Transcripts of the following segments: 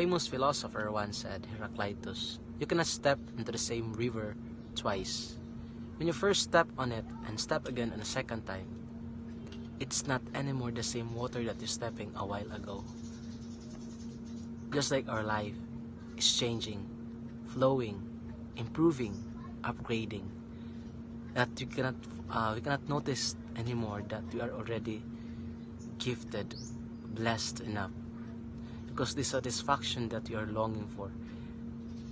famous philosopher once said, Heraclitus, you cannot step into the same river twice. When you first step on it and step again on a second time, it's not anymore the same water that you're stepping a while ago. Just like our life is changing, flowing, improving, upgrading, that we cannot notice anymore that we are already gifted, blessed enough, because the satisfaction that we are longing for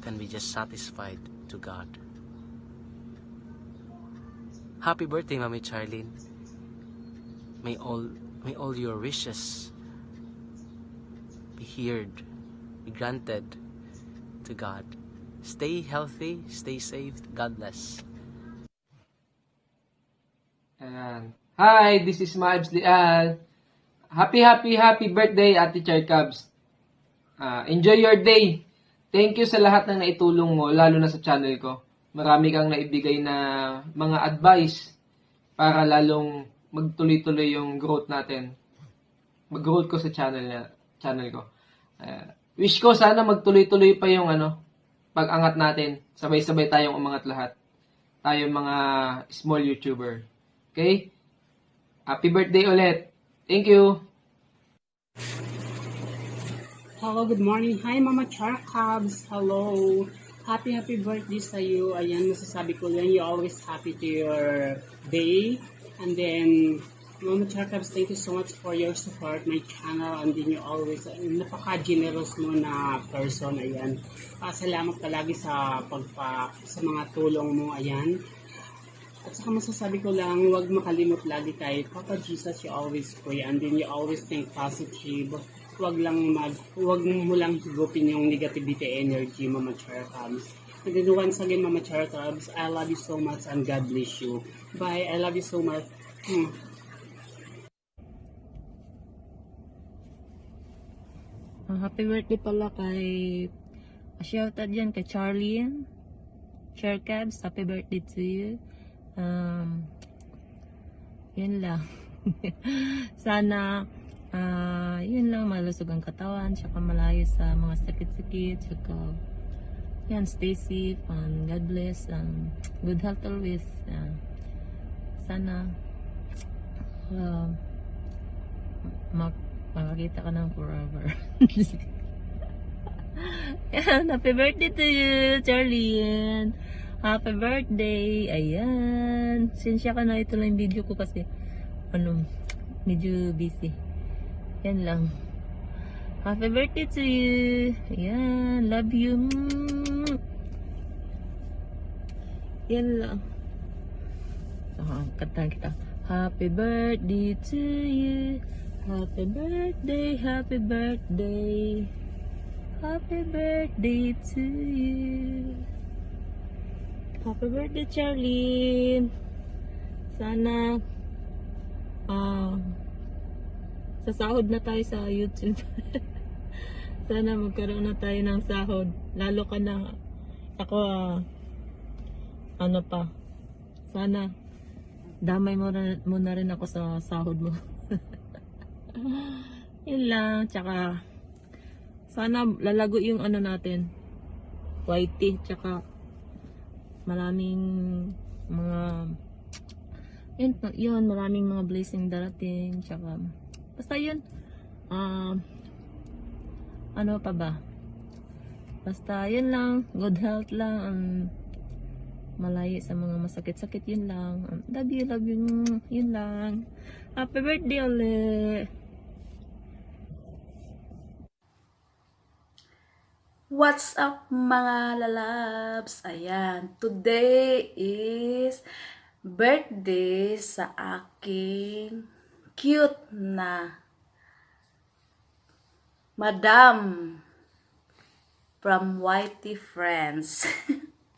can be just satisfied to God. Happy birthday, Mami Charlene. May all your wishes be heard, be granted to God. Stay healthy, stay safe. God bless. Ayan. Hi, this is Mabs Lial. Happy birthday, Ate Char Cubs. Enjoy your day. Thank you sa lahat ng naitulong mo, lalo na sa channel ko. Marami kang naibigay na mga advice para lalong magtuloy-tuloy yung growth natin. Mag-growth ko sa channel ko. Wish ko sana magtuloy-tuloy pa yung pag-angat natin. Sabay-sabay tayong umangat lahat. Tayong mga small YouTuber. Okay? Happy birthday ulit. Thank you. Hello, good morning. Hi, Mama Char Cubs. Hello. Happy birthday sa iyo. Ayan, masasabi ko lang, you're always happy to your day. And then, Mama Char Cubs, thank you so much for your support, my channel. And then you always, napaka-generous mo na person. Ayan. Salamat palagi sa mga tulong mo. Ayan. At saka masasabi ko lang, huwag makalimot lagi kay Papa Jesus, you always pray, and then you always think positive. Huwag mo lang higupin yung negativity energy, Mama Char Cubs. And then once again, Mama Char Cubs, I love you so much and God bless you. Bye, I love you so much. Happy birthday pala kay shoutout dyan kay Charlene Char Cubs, happy birthday to you. Yun lang. Sana yun lang, malusog ang katawan, tsaka malayo sa mga sakit-sakit, tsaka yan, stay safe and God bless and good health always. Sana makakita ka ng forever. Yan, happy birthday to you, Charlene. Happy birthday. Ayan. Sinsya ka na, ito lang yung video ko kasi medyo busy. Yan lang. Happy birthday to you. Ayan. Love you. Yan lang. Kantahan kita. Happy birthday to you. Happy birthday. Happy birthday. Happy birthday to you. Happy birthday, Charlene. Sana sasahod na tayo sa YouTube. Sana magkaroon na tayo ng sahod. Lalo ka na ako sana damay mo na rin ako sa sahod mo. Yun lang. Tsaka sana lalago yung natin, YT, tsaka maraming mga maraming mga blessing darating, tsaka basta yun, ano pa ba, basta yun lang, good health lang, malayo sa mga masakit-sakit, yun lang. Love you, yun lang. Happy birthday ulit. What's up mga lalabs? Ayan, today is birthday sa aking cute na Madam from YT Friends.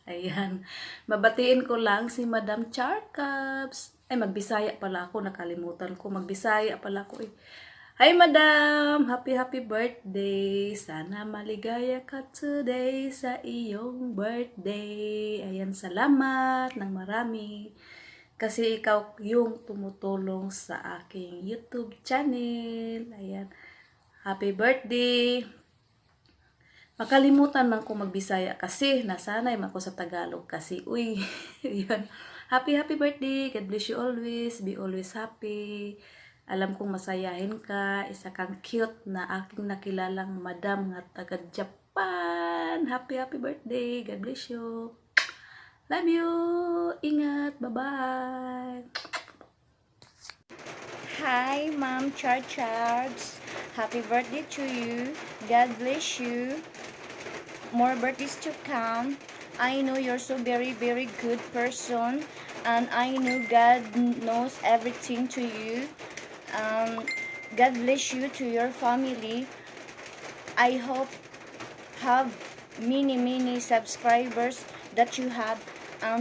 Ayan, mabatiin ko lang si Madam Char Cubs. Ay, magbisaya pala ako, nakalimutan ko, magbisaya pala ako eh. Hi Madam! Happy birthday! Sana maligaya ka today sa iyong birthday. Ayan, salamat ng marami. Kasi ikaw yung tumutulong sa aking YouTube channel. Ayan, happy birthday! makalimutan man ko magbisaya kasi nasanay man ko sa Tagalog kasi uy yun. Happy birthday, God bless you always, be always happy. Alam kong masayahin ka, isa kang cute na aking nakilalang madam nga taga Japan. Happy birthday, God bless you. Love you, ingat, bye bye. Hi, Mom Charge. Happy birthday to you. God bless you. More birthdays to come. I know you're so very, very good person. And I know God knows everything to you. God bless you to your family. I hope have many subscribers that you have.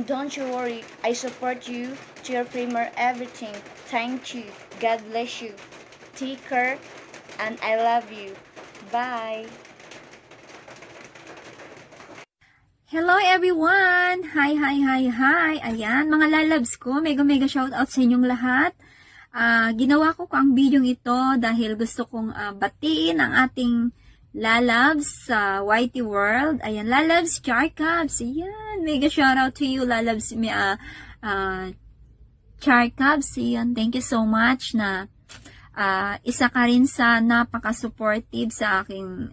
Don't you worry, I support you to your premier everything. Thank you. God bless you. Take care and I love you. Bye. Hello everyone! Hi! Ayan, mga lalabs ko, mega shoutout sa inyong lahat. Ginawa ko ang video ito dahil gusto kong batiin ang ating lalabs sa YT World. Ayan, lalabs, Charcabs. Ayan, mega shoutout to you, lalabs, Charcabs. Ayan, thank you so much na isa ka rin sa napaka-supportive sa aking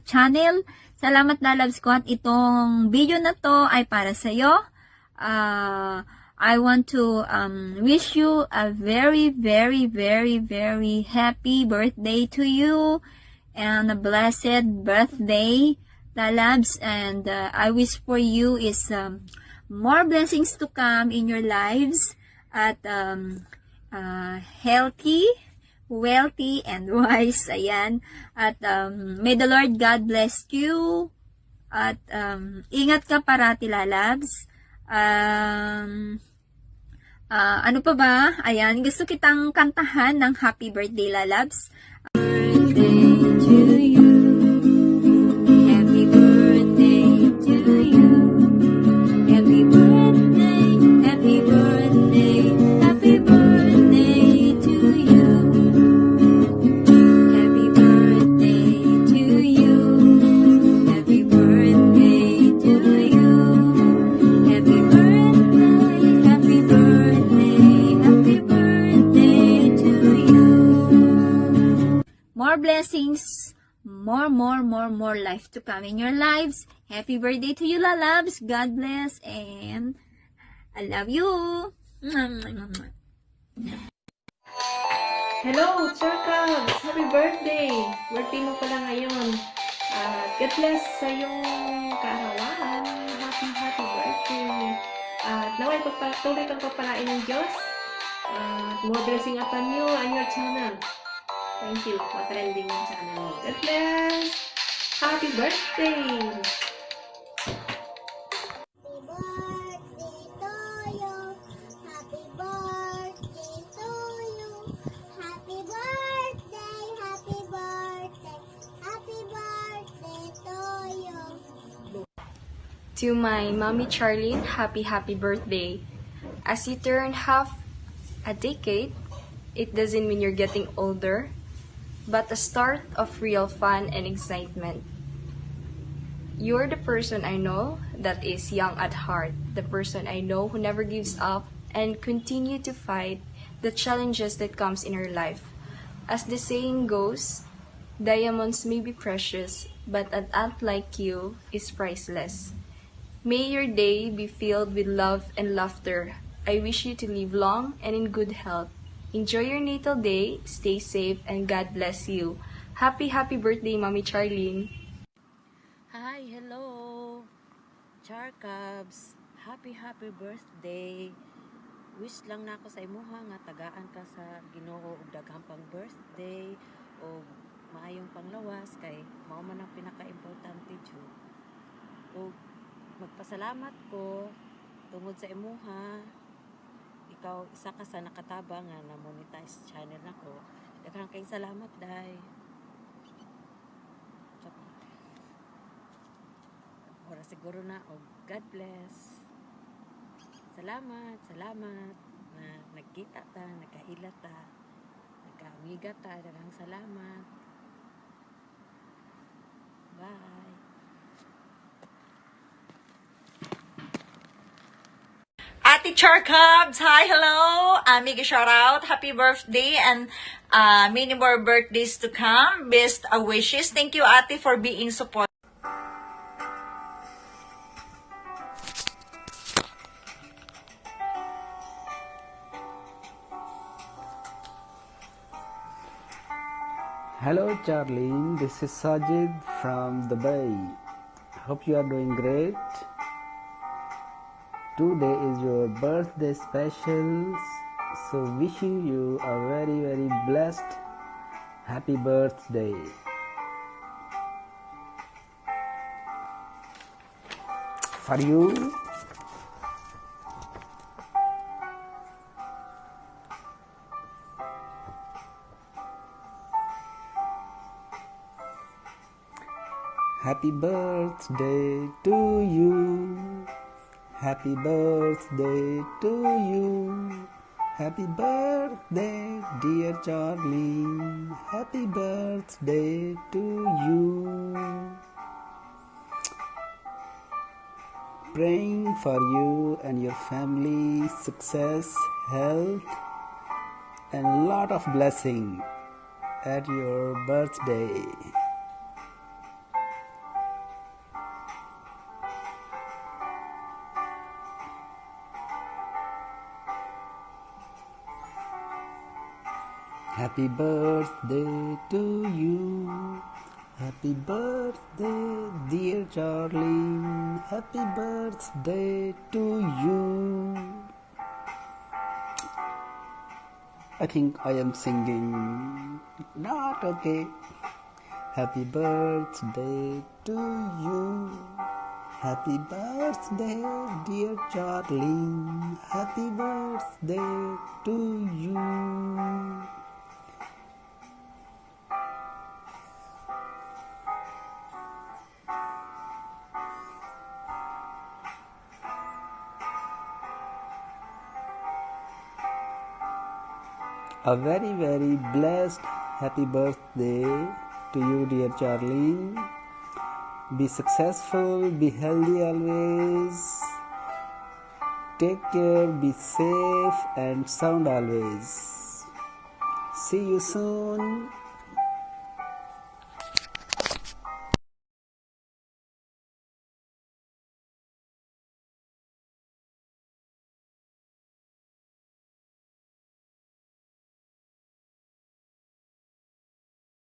channel. Salamat lalabs ko at itong video na to ay para sa iyo. I want to wish you a very happy birthday to you and a blessed birthday, lalabs, and I wish for you is more blessings to come in your lives at healthy, wealthy, and wise. Ayan. At may the Lord God bless you. At ingat ka parati, lalabs. Ano pa ba? Ayan. Gusto kitang kantahan ng happy birthday, lalabs. Birthday to you. Happy birthday to you. Happy birthday. Happy birthday. Happy birthday to you. Happy birthday to you. Happy birthday to you. Happy birthday. Happy birthday. Happy birthday to you. More blessings, more life to come in your lives. Happy birthday to you, lalabs. God bless and I love you. Hello, Charcabs! Happy birthday! Birthday mo pala ngayon. God bless sa iyong kaarawan. Happy birthday! At naway tuloy kang papalain ng Diyos. More blessing upon you and your channel. Thank you for trending yung channel mo. God bless! Happy birthday! Happy birthday to you. Happy birthday, happy birthday, happy birthday to you. To my mommy Charlene, happy birthday. As you turn half a decade, it doesn't mean you're getting older, but a start of real fun and excitement. You're the person I know that is young at heart, the person I know who never gives up and continue to fight the challenges that comes in her life. As the saying goes, diamonds may be precious, but an aunt like you is priceless. May your day be filled with love and laughter. I wish you to live long and in good health. Enjoy your natal day, stay safe, and God bless you. Happy birthday, Mommy Charlene. Hi, hello, Charcabs. Happy birthday. Wish lang na ako sa imuha nga tagaan ka sa Ginoo og daghang pang birthday o maayong panglawas kay mao man ang pinaka-importante jud. O magpasalamat ko tungod sa imuha. Ikaw isa ka sa nakatabang nga na monetize channel nako. Daghang kayong salamat, day. Ora siguro na og God bless. Salamat na nagkita ta, nagkaila ta, nagkaamiga ta, daghang salamat. Bye. Ate Char Cubs. Hi, hello. Mega shout out. Happy birthday and many more birthdays to come. Best wishes. Thank you, Ate, for being supportive. Hello Charlene, this is Sajid from Dubai. Hope you are doing great. Today is your birthday special, so wishing you a very very blessed happy birthday. For you, happy birthday to you. Happy birthday to you. Happy birthday, dear Charlene. Happy birthday to you. Praying for you and your family, success, health, and lot of blessing at your birthday. Happy birthday to you. Happy birthday, dear Charlene. Happy birthday to you. I think I am singing not okay. Happy birthday to you. Happy birthday, dear Charlene. Happy birthday to you. A very very blessed happy birthday to you, dear Charlene. Be successful, be healthy always. Take care, be safe and sound always. See you soon.